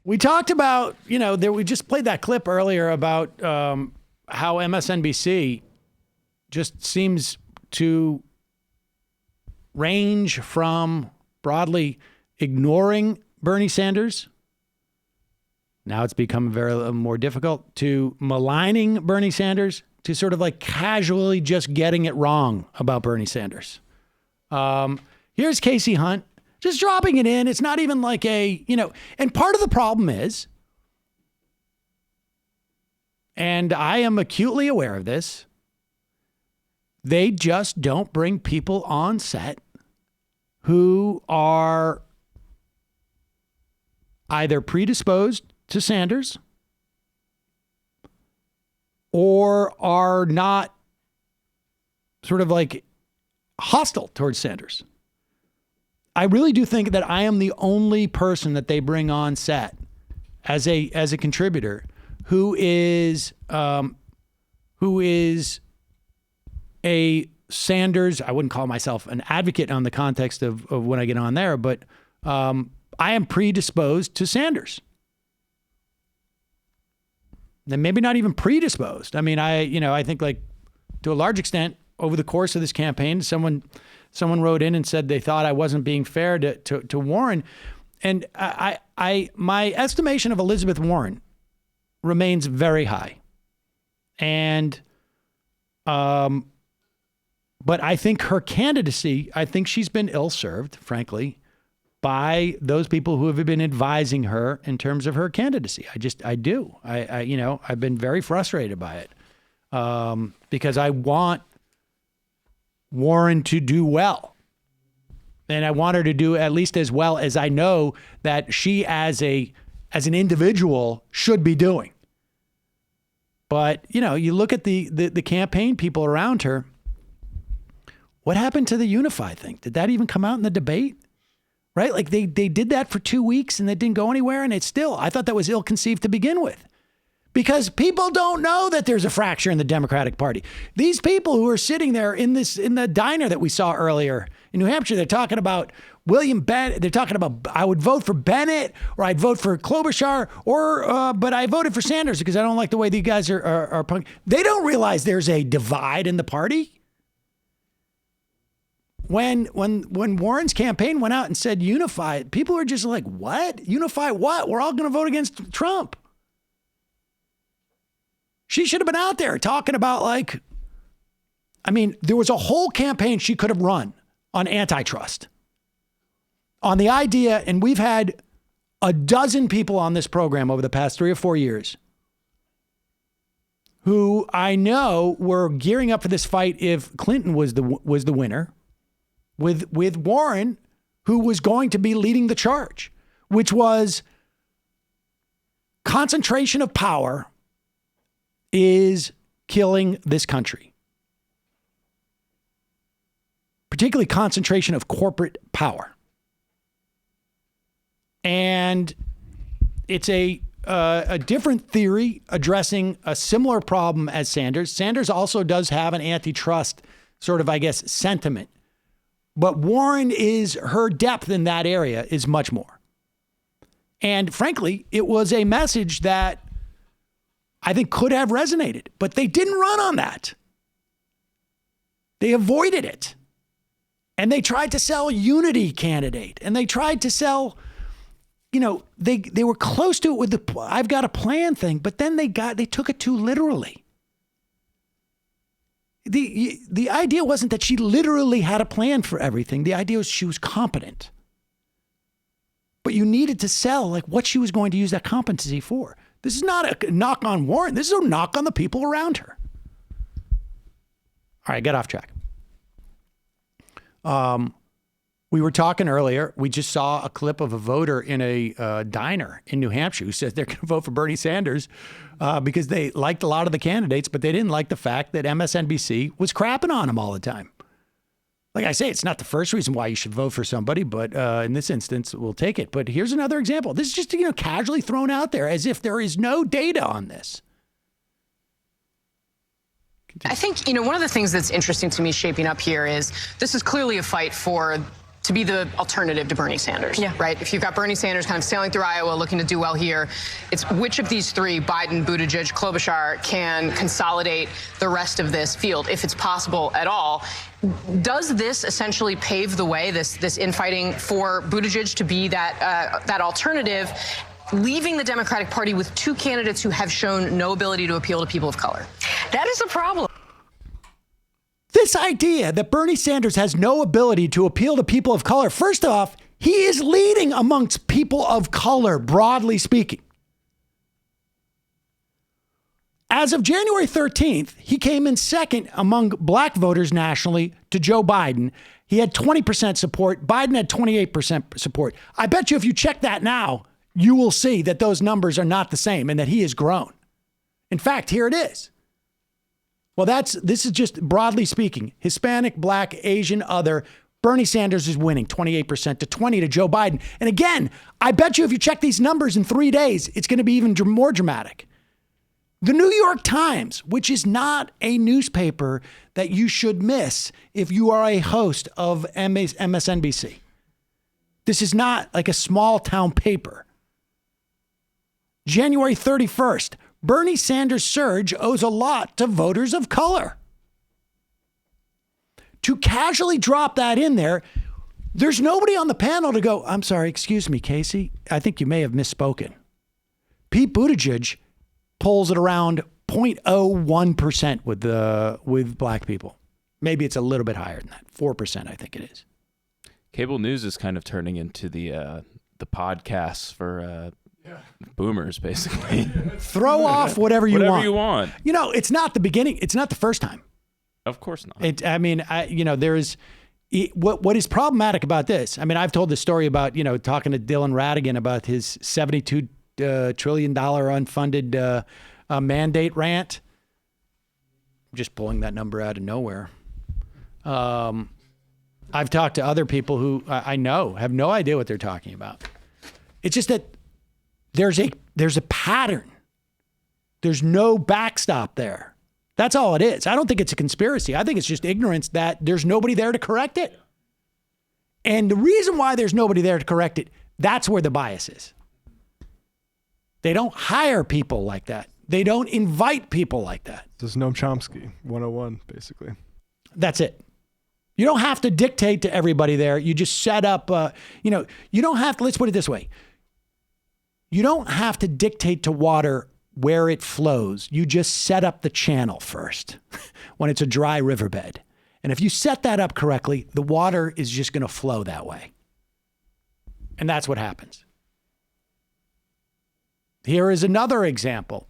We talked about, we just played that clip earlier about how MSNBC just seems to range from broadly ignoring Bernie Sanders. Now it's become very more difficult to maligning Bernie Sanders, to sort of like casually just getting it wrong about Bernie Sanders. Here's Casey Hunt just dropping it in. It's not even like and part of the problem is, and I am acutely aware of this, they just don't bring people on set who are either predisposed to Sanders or are not sort of like hostile towards Sanders. I really do think that I am the only person that they bring on set as a contributor who is a Sanders. I wouldn't call myself an advocate on the context of when I get on there, but I am predisposed to Sanders. And maybe not even predisposed. I mean, I think like to a large extent over the course of this campaign, someone wrote in and said they thought I wasn't being fair to Warren. And my estimation of Elizabeth Warren remains very high. And, but I think her candidacy, I think she's been ill-served, frankly, by those people who have been advising her in terms of her candidacy. I do. I've been very frustrated by it because I want Warren to do well. And I want her to do at least as well as I know that she as an individual should be doing. But, you look at the campaign people around her. What happened to the Unify thing? Did that even come out in the debate? Right? Like they did that for 2 weeks and it didn't go anywhere. And I thought that was ill-conceived to begin with. Because people don't know that there's a fracture in the Democratic Party. These people who are sitting there in the diner that we saw earlier in New Hampshire, they're talking about William Bennett. They're talking about, I would vote for Bennett or I'd vote for Klobuchar but I voted for Sanders because I don't like the way these guys are punk. They don't realize there's a divide in the party. When Warren's campaign went out and said unify, people were just like, what? Unify what? We're all going to vote against Trump. She should have been out there talking about there was a whole campaign she could have run on antitrust. On the idea, and we've had a dozen people on this program over the past 3 or 4 years who I know were gearing up for this fight if Clinton was the winner, with Warren, who was going to be leading the charge, which was concentration of power is killing this country. Particularly concentration of corporate power. And it's a different theory addressing a similar problem as Sanders. Sanders also does have an antitrust sort of, sentiment. But Warren her depth in that area is much more. And frankly, it was a message that I think could have resonated, but they didn't run on that. They avoided it. And they tried to sell unity candidate. And they tried to sell, they were close to it with the I've got a plan thing, but then they took it too literally. The idea wasn't that she literally had a plan for everything. The idea was she was competent. But you needed to sell what she was going to use that competency for. This is not a knock on Warren. This is a knock on the people around her. All right, get off track. We were talking earlier. We just saw a clip of a voter in a diner in New Hampshire who says they're going to vote for Bernie Sanders because they liked a lot of the candidates, but they didn't like the fact that MSNBC was crapping on him all the time. Like I say, it's not the first reason why you should vote for somebody, but in this instance, we'll take it. But here's another example. This is just, casually thrown out there as if there is no data on this. I think, one of the things that's interesting to me shaping up here is this is clearly a fight to be the alternative to Bernie Sanders, right? If you've got Bernie Sanders kind of sailing through Iowa, looking to do well here, it's which of these three, Biden, Buttigieg, Klobuchar, can consolidate the rest of this field, if it's possible at all. Does this essentially pave the way, this infighting, for Buttigieg to be that alternative, leaving the Democratic Party with two candidates who have shown no ability to appeal to people of color? That is a problem. This idea that Bernie Sanders has no ability to appeal to people of color, first off, he is leading amongst people of color, broadly speaking. As of January 13th, he came in second among black voters nationally to Joe Biden. He had 20% support. Biden had 28% support. I bet you if you check that now, you will see that those numbers are not the same and that he has grown. In fact, here it is. Well, this is just broadly speaking, Hispanic, black, Asian, other. Bernie Sanders is winning 28% to 20% to Joe Biden. And again, I bet you if you check these numbers in 3 days, it's going to be even more dramatic. The New York Times, which is not a newspaper that you should miss if you are a host of MSNBC. This is not like a small town paper. January 31st, Bernie Sanders' surge owes a lot to voters of color. To casually drop that in there, there's nobody on the panel to go, I'm sorry, excuse me, Casey, I think you may have misspoken. Pete Buttigieg polls at around 0.01% with black people. Maybe it's a little bit higher than that. 4%, I think it is. Cable news is kind of turning into the podcasts for boomers, basically. Throw off whatever you want. You know, it's not the beginning. It's not the first time. Of course not. There is what is problematic about this. I mean, I've told the story about, talking to Dylan Ratigan about his $72 trillion unfunded mandate rant. I'm just pulling that number out of nowhere. I've talked to other people who I know have no idea what they're talking about. It's just that there's a pattern. There's no backstop there. That's all it is. I don't think it's a conspiracy. I think it's just ignorance that there's nobody there to correct it. And the reason why there's nobody there to correct it, that's where the bias is. They don't hire people like that. They don't invite people like that. This is Noam Chomsky 101, basically. That's it. You don't have to dictate to everybody there. You just set up, you don't have to, let's put it this way. You don't have to dictate to water where it flows. You just set up the channel first when it's a dry riverbed. And if you set that up correctly, the water is just going to flow that way. And that's what happens. Here is another example.